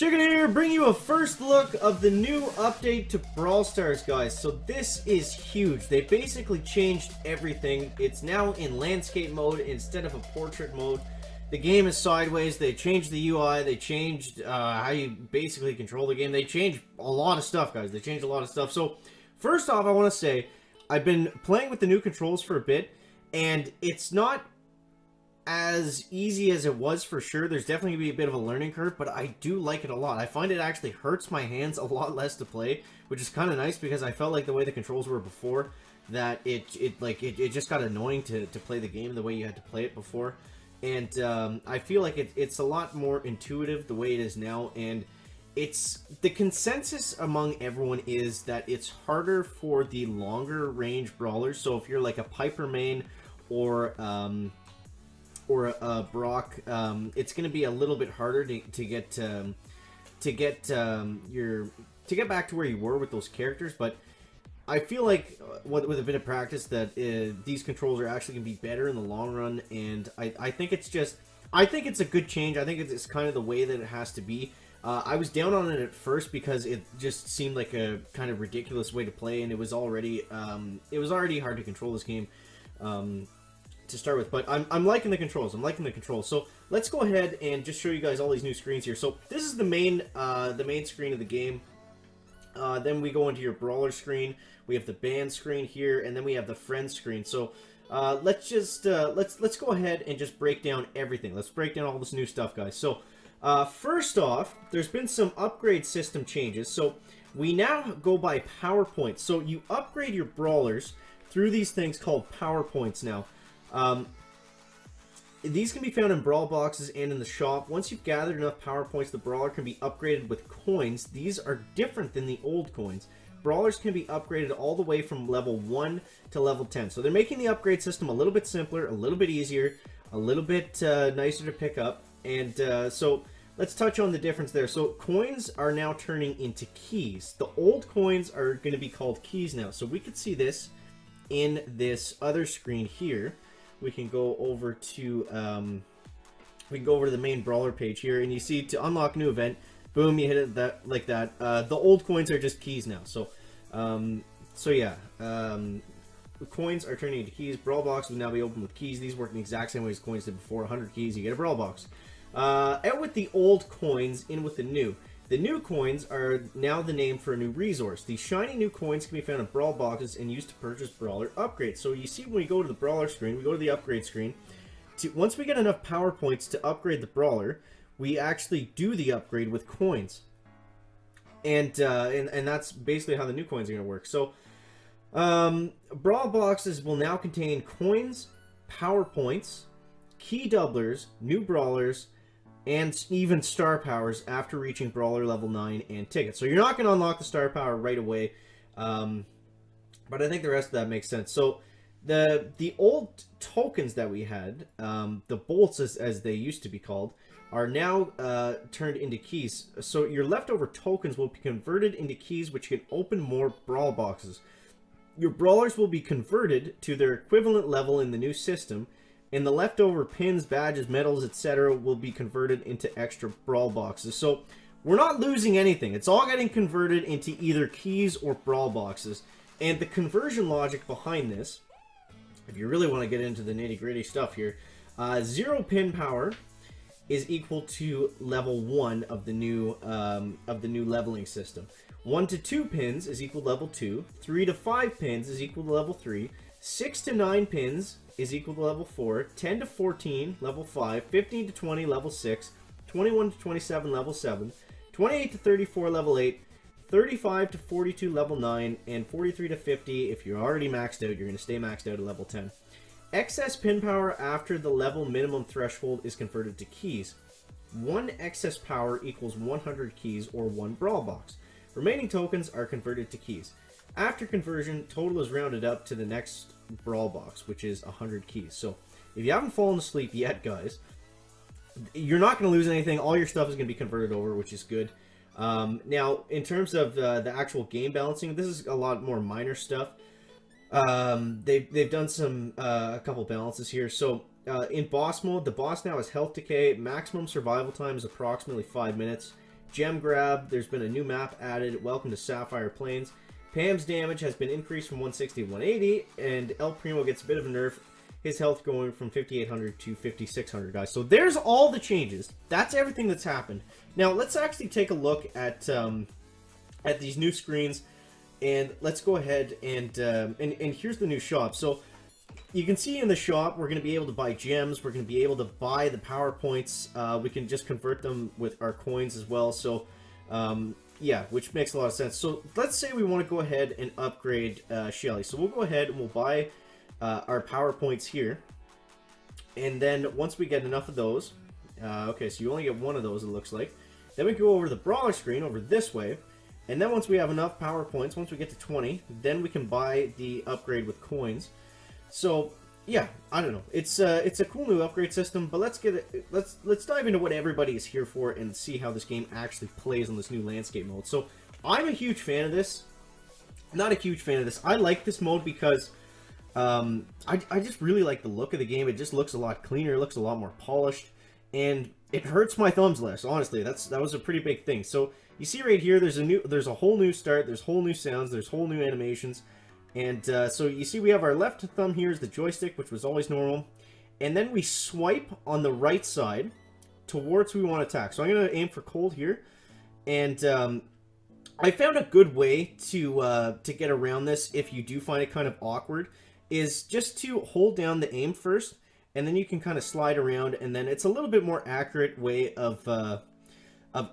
Chicken here, bring you a first look of the new update to Brawl Stars, guys. So this is huge. They basically changed everything. It's now in landscape mode instead of a portrait mode. The game is sideways. They changed the UI. They changed how you basically control the game. They changed a lot of stuff, guys. They changed a lot of stuff. So first off, I want to say I've been playing with the new controls for a bit, and it's not as easy as it was for sure. There's definitely gonna be a bit of a learning curve, but I do like it a lot. I find it actually hurts my hands a lot less to play, which is kind of nice because I felt like the way the controls were before, that it just got annoying to play the game the way you had to play it before. And I feel like it's a lot more intuitive the way it is now, and it's the consensus among everyone is that it's harder for the longer range brawlers. So if you're like a Piper main or a Brock, it's going to be a little bit harder to get back to where you were with those characters. But I feel like with a bit of practice that these controls are actually going to be better in the long run, and I think it's a good change. I think it's kind of the way that it has to be. I was down on it at first because it just seemed like a kind of ridiculous way to play, and it was already hard to control this game to start with. But I'm liking the controls. So let's go ahead and just show you guys all these new screens here. So this is the main screen of the game. Then we go into your brawler screen. We have the band screen here, and then we have the friends screen. So let's go ahead and just break down everything. Let's break down all this new stuff, guys. So first off, there's been some upgrade system changes. So we now go by power points. So you upgrade your brawlers through these things called power points now. These can be found in Brawl Boxes and in the shop. Once you've gathered enough power points, the brawler can be upgraded with coins. These are different than the old coins. Brawlers can be upgraded all the way from level 1 to level 10. So they're making the upgrade system a little bit simpler, a little bit easier, a little bit nicer to pick up. And so let's touch on the difference there. So coins are now turning into keys. The old coins are going to be called keys now. So we could see this in this other screen here. We can go over to the main brawler page here, and you see to unlock new event, boom, you hit it like that. The old coins are just keys now. So yeah, the coins are turning into keys. Brawl Box will now be open with keys. These work in the exact same way as coins did before. 100 keys, you get a Brawl Box. Out with the old coins, in with the new. The new coins are now the name for a new resource. These shiny new coins can be found in Brawl Boxes and used to purchase brawler upgrades. So you see when we go to the brawler screen, we go to the upgrade screen. Once we get enough power points to upgrade the brawler, we actually do the upgrade with coins. And that's basically how the new coins are going to work. So Brawl Boxes will now contain coins, power points, key doublers, new brawlers, and even star powers after reaching brawler level 9 and tickets. So you're not going to unlock the star power right away, but I think the rest of that makes sense. So the old tokens that we had, the bolts as they used to be called, are now turned into keys. So your leftover tokens will be converted into keys, which can open more Brawl Boxes. Your brawlers will be converted to their equivalent level in the new system, and the leftover pins, badges, medals, etc. will be converted into extra Brawl Boxes. So we're not losing anything. It's all getting converted into either keys or Brawl Boxes. And the conversion logic behind this, if you really want to get into the nitty-gritty stuff here, 0 pin power is equal to level 1 of the new leveling system. 1 to 2 pins is equal to level 2. 3 to 5 pins is equal to level 3. 6 to 9 pins is equal to level 4, 10 to 14, level 5, 15 to 20, level 6, 21 to 27, level 7, 28 to 34, level 8, 35 to 42, level 9, and 43 to 50, if you're already maxed out, you're going to stay maxed out at level 10. Excess pin power after the level minimum threshold is converted to keys. 1 excess power equals 100 keys or 1 Brawl Box. Remaining tokens are converted to keys. After conversion, total is rounded up to the next Brawl Box, which is 100 keys. So if you haven't fallen asleep yet, guys, you're not going to lose anything. All your stuff is going to be converted over, which is good. Now, in terms of the actual game balancing, this is a lot more minor stuff. They've done some a couple balances here. So in boss mode, the boss now has health decay. Maximum survival time is approximately 5 minutes. Gem Grab, there's been a new map added. Welcome to Sapphire Plains. Pam's damage has been increased from 160 to 180, and El Primo gets a bit of a nerf. His health going from 5,800 to 5,600, guys. So there's all the changes. That's everything that's happened. Now, let's actually take a look at these new screens, and let's go ahead and here's the new shop. So you can see in the shop, we're going to be able to buy gems. We're going to be able to buy the power points. We can just convert them with our coins as well. So, yeah, which makes a lot of sense. So let's say we want to go ahead and upgrade Shelly. So we'll go ahead and we'll buy our power points here. And then once we get enough of those, okay, so you only get one of those, it looks like. Then we go over to the brawler screen over this way. And then once we have enough power points, once we get to 20, then we can buy the upgrade with coins. So yeah, I don't know. It's a cool new upgrade system, but let's dive into what everybody is here for and see how this game actually plays on this new landscape mode. So I'm a huge fan of this. Not a huge fan of this. I like this mode because I just really like the look of the game. It just looks a lot cleaner, it looks a lot more polished, and it hurts my thumbs less. Honestly, that was a pretty big thing. So you see right here, there's a whole new start, there's whole new sounds, there's whole new animations, and so you see we have our left thumb here is the joystick, which was always normal, and then we swipe on the right side towards who we want to attack. So I'm going to aim for cold here, and I found a good way to get around this if you do find it kind of awkward, is just to hold down the aim first, and then you can kind of slide around, and then it's a little bit more accurate way of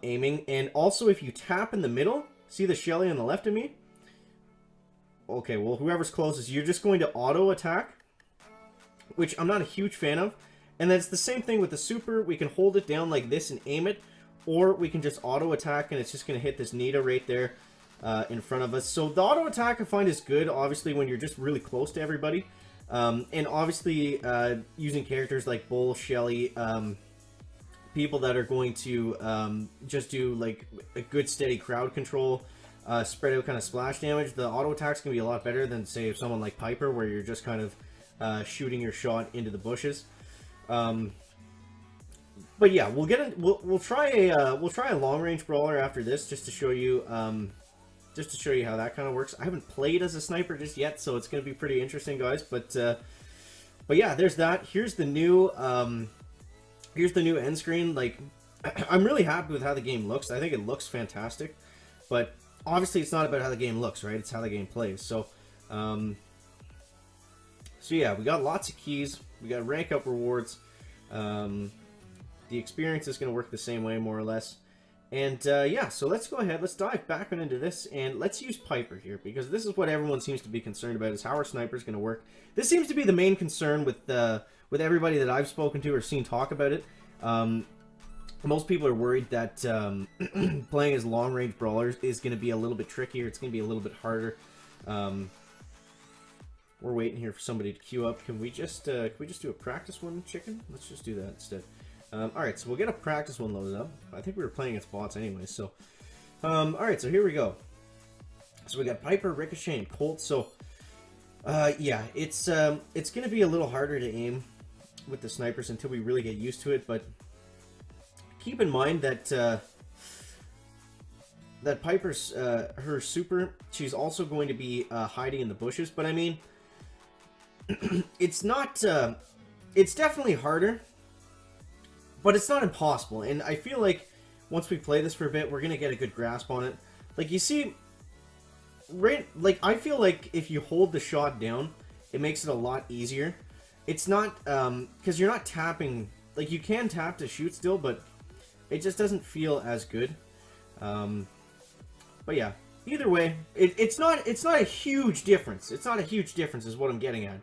aiming. And also, if you tap in the middle, see the Shelly on the left of me? Okay, well, whoever's closest, you're just going to auto attack, which I'm not a huge fan of. And then it's the same thing with the super. We can hold it down like this and aim it, or we can just auto attack, and it's just going to hit this Nita right there in front of us. So the auto attack I find is good, obviously, when you're just really close to everybody. And obviously, using characters like Bull, Shelly, people that are going to just do like a good steady crowd control, spread out kind of splash damage, the auto attacks can be a lot better than, say, someone like Piper, where you're just kind of shooting your shot into the bushes. But yeah, we'll try a long range brawler after this, just to show you how that kind of works. I haven't played as a sniper just yet, so it's going to be pretty interesting, guys. But yeah, there's that. Here's the new end screen. Like, I'm really happy with how the game looks. I think it looks fantastic. But obviously, it's not about how the game looks, right? It's how the game plays. So, so yeah, we got lots of keys. We got rank up rewards. The experience is going to work the same way, more or less. And yeah, so let's go ahead, let's dive back on into this, and let's use Piper here, because this is what everyone seems to be concerned about, is how our sniper is going to work. This seems to be the main concern with everybody that I've spoken to or seen talk about it. Most people are worried that playing as long-range brawlers is going to be a little bit trickier, it's going to be a little bit harder. We're waiting here for somebody to queue up. Can we just do a practice one, chicken? Let's just do that instead. Alright, so we'll get a practice one loaded up. I think we were playing against bots anyway, so... Alright, so here we go. So we got Piper, Ricochet, and Colt, so... yeah, it's gonna be a little harder to aim with the snipers until we really get used to it, but... keep in mind that, that Piper's, her super, she's also going to be, hiding in the bushes, but I mean... it's not, it's definitely harder, but it's not impossible, and I feel like once we play this for a bit, we're going to get a good grasp on it. Like, you see, right, like, I feel like if you hold the shot down, it makes it a lot easier. It's not, because you're not tapping, like, you can tap to shoot still, but it just doesn't feel as good. But yeah, either way, it's not a huge difference. It's not a huge difference is what I'm getting at.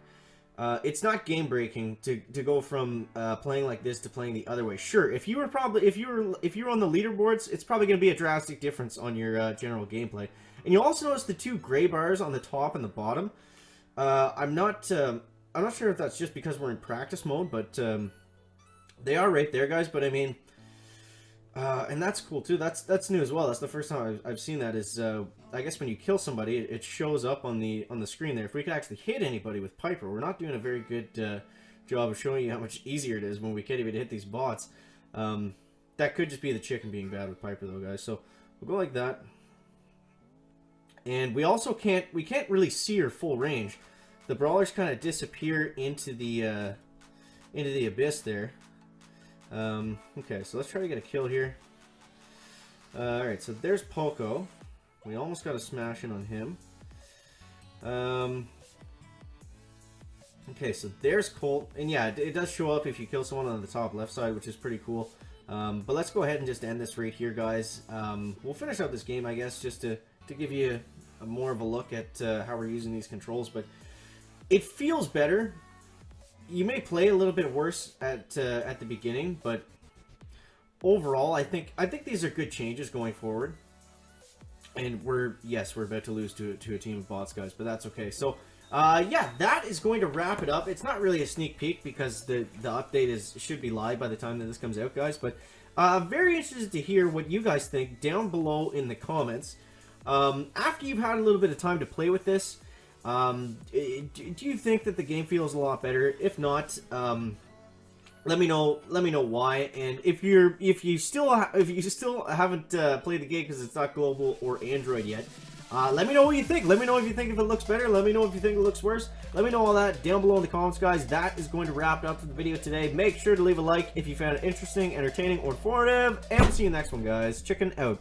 It's not game breaking to go from playing like this to playing the other way. Sure, if you were on the leaderboards, it's probably going to be a drastic difference on your general gameplay. And you'll also notice the two gray bars on the top and the bottom. I'm not sure if that's just because we're in practice mode, but they are right there, guys. But I mean, and that's cool too. That's new as well. That's the first time I've seen that. Is I guess when you kill somebody, it shows up on the screen there. If we could actually hit anybody with Piper, we're not doing a very good job of showing you how much easier it is when we can't even hit these bots. that could just be the chicken being bad with Piper though, guys. So we'll go like that. And we also can't really see her full range. The brawlers kind of disappear into the abyss there. Okay, so let's try to get a kill here. Alright, so there's Poco. We almost got a smash in on him. Okay, so there's Colt. And yeah, it does show up if you kill someone on the top left side, which is pretty cool. But let's go ahead and just end this right here, guys. We'll finish out this game, I guess, just to give you more of a look at how we're using these controls. But it feels better. You may play a little bit worse at the beginning, but overall, I think these are good changes going forward. And we're about to lose to a team of bots, guys, but that's okay. So yeah, that is going to wrap it up. It's not really a sneak peek because the update should be live by the time that this comes out, guys. But very interested to hear what you guys think down below in the comments. After you've had a little bit of time to play with this, do you think that the game feels a lot better? If not, let me know why. And if you still haven't played the game because it's not global or Android yet, let me know what you think. Let me know if you think if it looks better. Let me know if you think it looks worse. Let me know all that down below in the comments, guys. That is going to wrap it up for the video today. Make sure to leave a like if you found it interesting, entertaining, or informative. And we'll see you in the next one, guys. Chicken out.